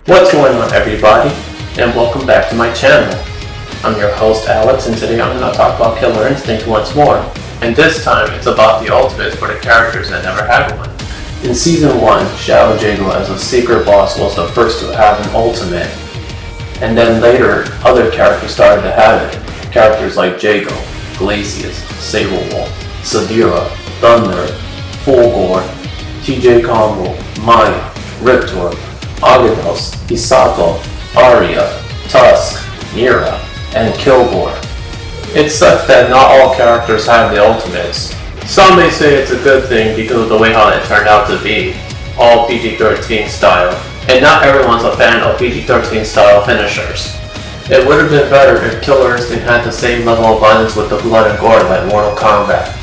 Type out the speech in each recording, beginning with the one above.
What's going on, everybody, and welcome back to my channel. I'm your host Alex, and today I'm going to talk about Killer Instinct once more. And this time it's about the ultimates for the characters that never had one. In Season 1, Shadow Jago as a secret boss was the first to have an ultimate. And then later, other characters started to have it. Characters like Jago, Glacius, Sablewolf, Sadira, Thunder, Fulgore, TJ Combo, Maya, Riptor, Agados, Hisato, Arya, Tusk, Mira, and Kilgore. It sucks that not all characters have the ultimates. Some may say it's a good thing because of the way how it turned out to be, all PG-13 style, and not everyone's a fan of PG-13 style finishers. It would have been better if Killer Instinct had the same level of violence with the blood and gore like Mortal Kombat.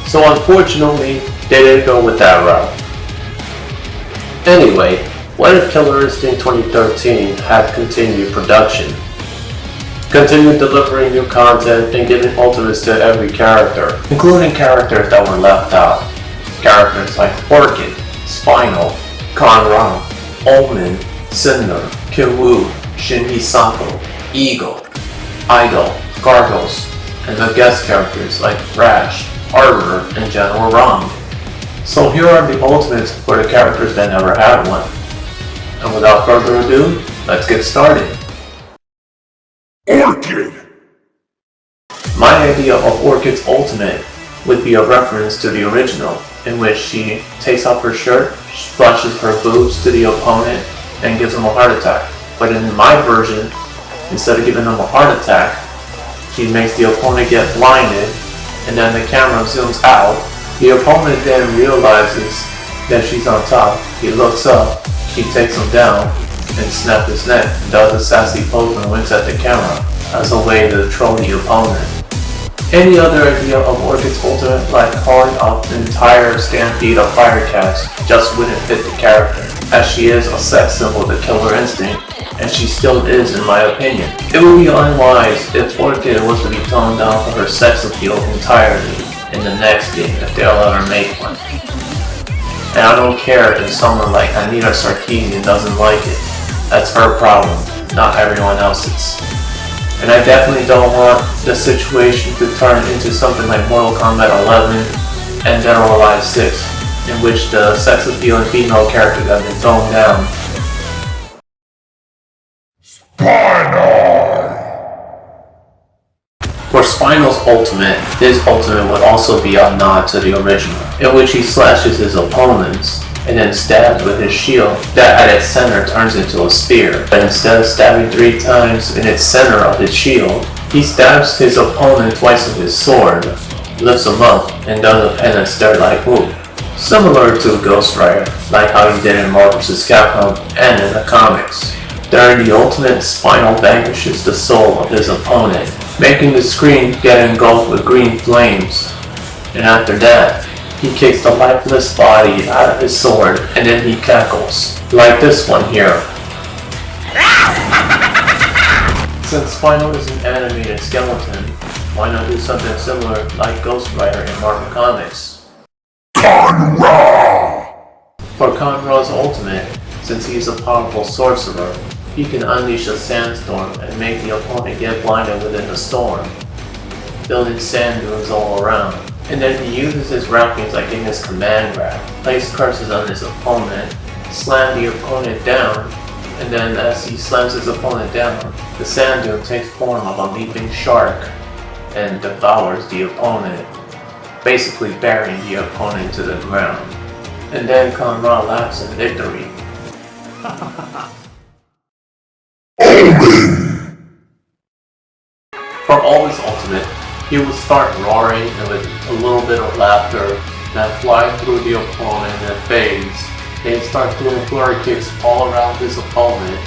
So unfortunately, they didn't go with that route. Anyway, what if Killer Instinct 2013 had continued production? Continued delivering new content and giving ultimates to every character, including characters that were left out. Characters like Orchid, Spinal, Conra, Omen, Cinder, Kiwu, Shin Hisato, Eagle, Idol, Gargos, and the guest characters like Rash, Arbiter, and General Rom. So here are the ultimates for the characters that never had one. And without further ado, let's get started. Orchid! My idea of Orchid's ultimate would be a reference to the original, in which she takes off her shirt, flashes her boobs to the opponent, and gives him a heart attack. But in my version, instead of giving him a heart attack, she makes the opponent get blinded, and then the camera zooms out. The opponent then realizes that she's on top. He looks up, she takes him down, and snaps his neck, and does a sassy pose and winks at the camera as a way to troll the opponent. Any other idea of Orchid's ultimate, like calling up an entire stampede of Firecats, just wouldn't fit the character, as she is a sex symbol to Killer Instinct, and she still is in my opinion. It would be unwise if Orchid was to be toned down for her sex appeal entirely in the next game if they'll ever make one. And I don't care if someone like Anita Sarkeesian doesn't like it. That's her problem, not everyone else's. And I definitely don't want the situation to turn into something like Mortal Kombat 11 and Dead or Alive 6, in which the sex appeal and female characters have been toned down. For Spinal's ultimate, his ultimate would also be a nod to the original, in which he slashes his opponents and then stabs with his shield that at its center turns into a spear. But instead of stabbing 3 times in its center of his shield, he stabs his opponent twice with his sword, lifts him up, and does a pen and stare-like move. Similar to Ghost Rider, like how he did in Marvel vs. Capcom and in the comics. During the ultimate, Spinal vanquishes the soul of his opponent, making the screen get engulfed with green flames. And after that, he kicks the lifeless body out of his sword, and then he cackles, like this one here. Since Spinal is an animated skeleton, why not do something similar like Ghost Rider in Marvel Comics? Conra! For Conra's ultimate, since he is a powerful sorcerer, he can unleash a sandstorm and make the opponent get blinded within the storm, building sand dunes all around. And then he uses his wrappings like in his command grab, place curses on his opponent, slam the opponent down, and then as he slams his opponent down, the sand dune takes form of a leaping shark and devours the opponent, basically burying the opponent to the ground. And then Conra laughs in victory. For Omen's ultimate, he would start roaring and with a little bit of laughter, then fly through the opponent and fades. He'd start doing flurry kicks all around his opponent,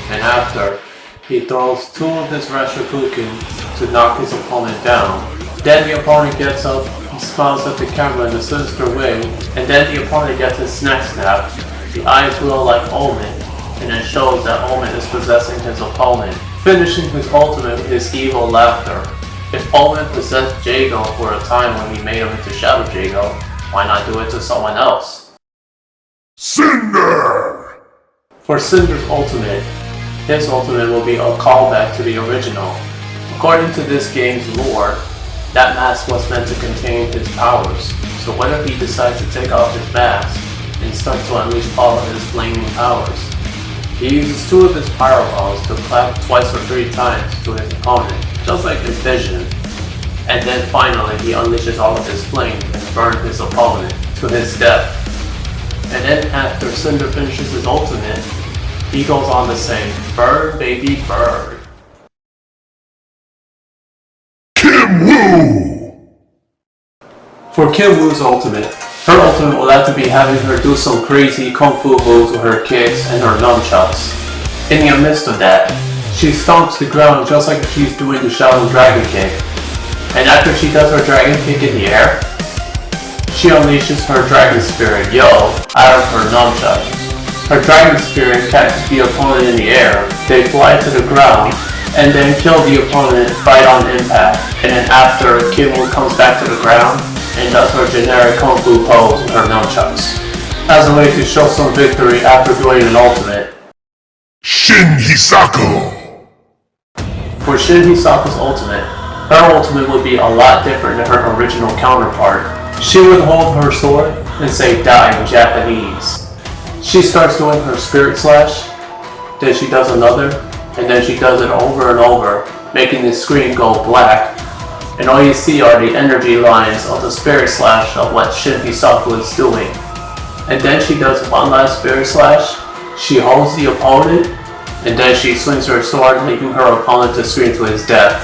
and after, he throws 2 of his Rashokuken to knock his opponent down. Then the opponent gets up, he smiles at the camera in a sinister way, and then the opponent gets his neck snapped. The eyes glow like Omen, and it shows that Omen is possessing his opponent, finishing his ultimate with his evil laughter. If Omen possessed Jago for a time when he made him into Shadow Jago, why not do it to someone else? Cinder! For Cinder's ultimate, his ultimate will be a callback to the original. According to this game's lore, that mask was meant to contain his powers, so what if he decides to take off his mask and start to unleash all of his flaming powers? He uses 2 of his power balls to clap twice or 3 times to his opponent, just like his vision. And then finally he unleashes all of his flame and burns his opponent to his death. And then after Cinder finishes his ultimate, he goes on to say, "Burn baby burn." Kim Woo! For Kim Woo's ultimate, her ultimate will have to be having her do some crazy kung fu moves with her kicks and her nunchucks. In the midst of that, she stomps the ground just like she's doing the Shadow Dragon Kick. And after she does her Dragon Kick in the air, she unleashes her Dragon Spirit Yo out of her nunchuck. Her Dragon Spirit catches the opponent in the air, they fly to the ground, and then kill the opponent right on impact. And then after, Kim Woo comes back to the ground and does her generic kung fu pose with her nunchucks, as a way to show some victory after doing an ultimate. Shin Hisako! For Shin Hisako's ultimate, her ultimate would be a lot different than her original counterpart. She would hold her sword and say "die" in Japanese. She starts doing her Spirit Slash, then she does another, and then she does it over and over, making the screen go black, and all you see are the energy lines of the Spirit Slash of what Shin Hisako is doing. And then she does one last Spirit Slash, she holds the opponent, and then she swings her sword, leaving her opponent to scream to his death.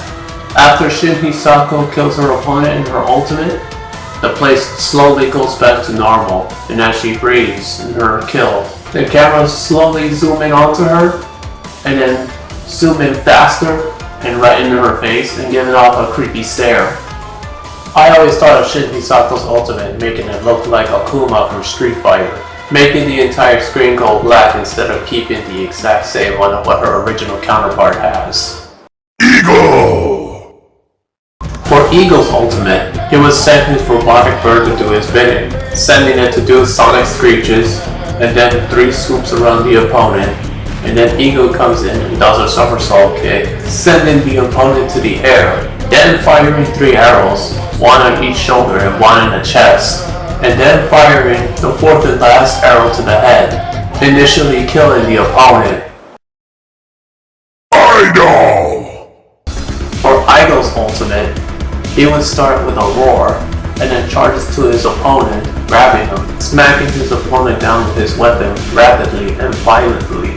After Shin Hisako kills her opponent in her ultimate, the place slowly goes back to normal, and as she breathes in her kill, the camera slowly zoom in onto her, and then zoom in faster and right into her face and giving off a creepy stare. I always thought of Shin Hisako's ultimate making it look like Akuma from Street Fighter, making the entire screen go black instead of keeping the exact same one of what her original counterpart has. Eagle! For Eagle's ultimate, he would send his robotic bird to do his bidding, sending it to do sonic screeches, and then 3 swoops around the opponent, and then Eagle comes in and does a somersault kick, sending the opponent to the air, then firing 3 arrows, 1 on each shoulder and 1 in the chest, and then firing the 4th and last arrow to the head, initially killing the opponent. Idol! For Idol's ultimate, he would start with a roar, and then charges to his opponent, grabbing him, smacking his opponent down with his weapon rapidly and violently.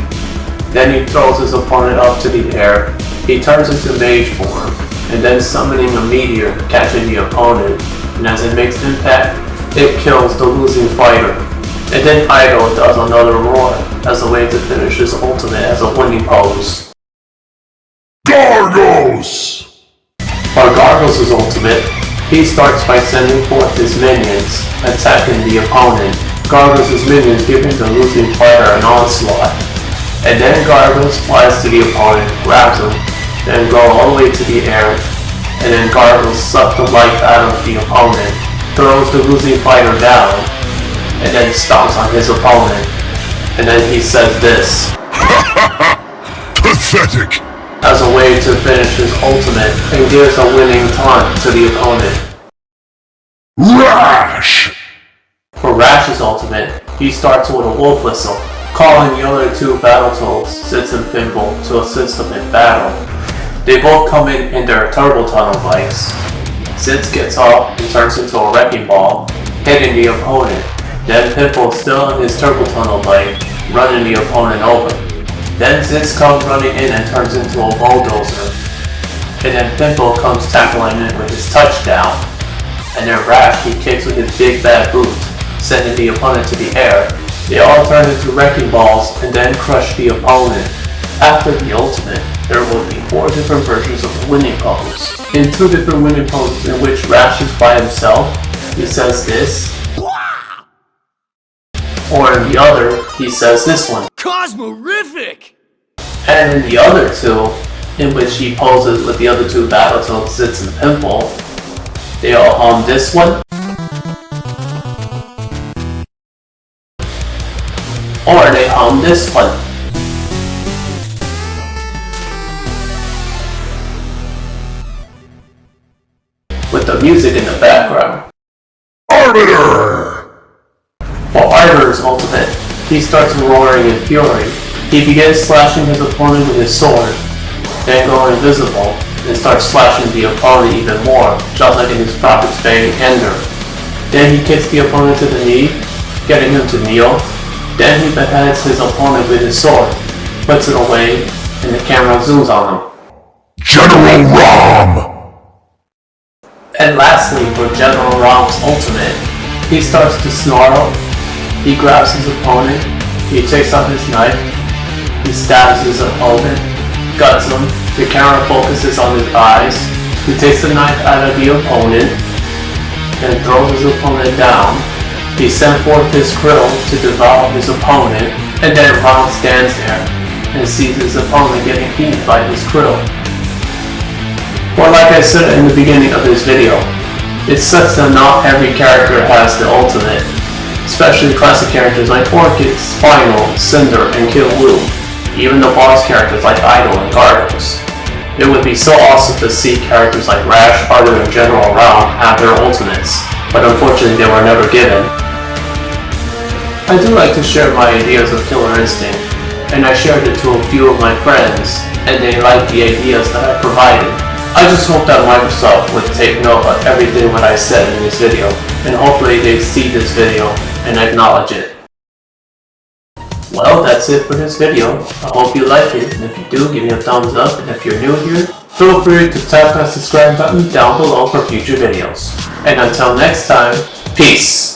Then he throws his opponent up to the air, he turns into mage form, and then summoning a meteor, catching the opponent, and as it makes impact, it kills the losing fighter. And then Idol does another roar, as a way to finish his ultimate as a winning pose. Gargos! For Gargos' ultimate, he starts by sending forth his minions, attacking the opponent. Gargos' minions giving the losing fighter an onslaught. And then Gargos flies to the opponent, grabs him, then go all the way to the air, and then Gargos sucks the life out of the opponent, throws the losing fighter down, and then stomps on his opponent. And then he says this. Pathetic! As a way to finish his ultimate and gives a winning taunt to the opponent. Rash! For Rash's ultimate, he starts with a wolf whistle, calling the other 2 Battletoads, Zitz and Pimple, to assist him in battle. They both come in their turbo tunnel bikes. Zitz gets off and turns into a wrecking ball, hitting the opponent. Then Pimple, still in his turbo tunnel bike, running the opponent over. Then Zitz comes running in and turns into a bulldozer. And then Pimple comes tackling it with his touchdown. And then Rash, he kicks with his big bad boot, sending the opponent to the air. They all turn into wrecking balls and then crush the opponent. After the ultimate, there will be 4 different versions of the winning pose. In 2 different winning poses in which Rash is by himself, he says this. Or in the other, he says this one. Cosmorific! And in the other 2, in which he poses with the other 2 Battletoads, Zitz and Pimple, they all hum this one. Or they hum this one. the music in the background. Arbiter! For Arbiter's ultimate, he starts roaring in fury. He begins slashing his opponent with his sword, then go invisible and starts slashing the opponent even more, just like in his Prophet's Bane Ender. Then he kicks the opponent to the knee, getting him to kneel. Then he beheads his opponent with his sword, puts it away, and the camera zooms on him. General Rom! And lastly, for General Rom's ultimate, he starts to snarl, he grabs his opponent, he takes out his knife, he stabs his opponent, guts him, the camera focuses on his eyes, he takes the knife out of the opponent, and throws his opponent down. He sends forth his krill to devour his opponent, and then Rom stands there and sees his opponent getting eaten by his krill. Well, like I said in the beginning of this video, it sucks that not every character has the ultimate, especially classic characters like Orchid, Spinal, Cinder, and Kid Woo, even the boss characters like Idol and Gardos. It would be so awesome to see characters like Rash, Arbiter, and General Rom have their ultimates, but unfortunately they were never given. I do like to share my ideas of Killer Instinct, and I shared it to a few of my friends, and they liked the ideas that I provided. I just hope that Microsoft would take note of everything what I said in this video, and hopefully they see this video and acknowledge it. Well, that's it for this video. I hope you like it, and if you do, give me a thumbs up, and if you're new here, feel free to tap that subscribe button down below for future videos. And until next time, peace!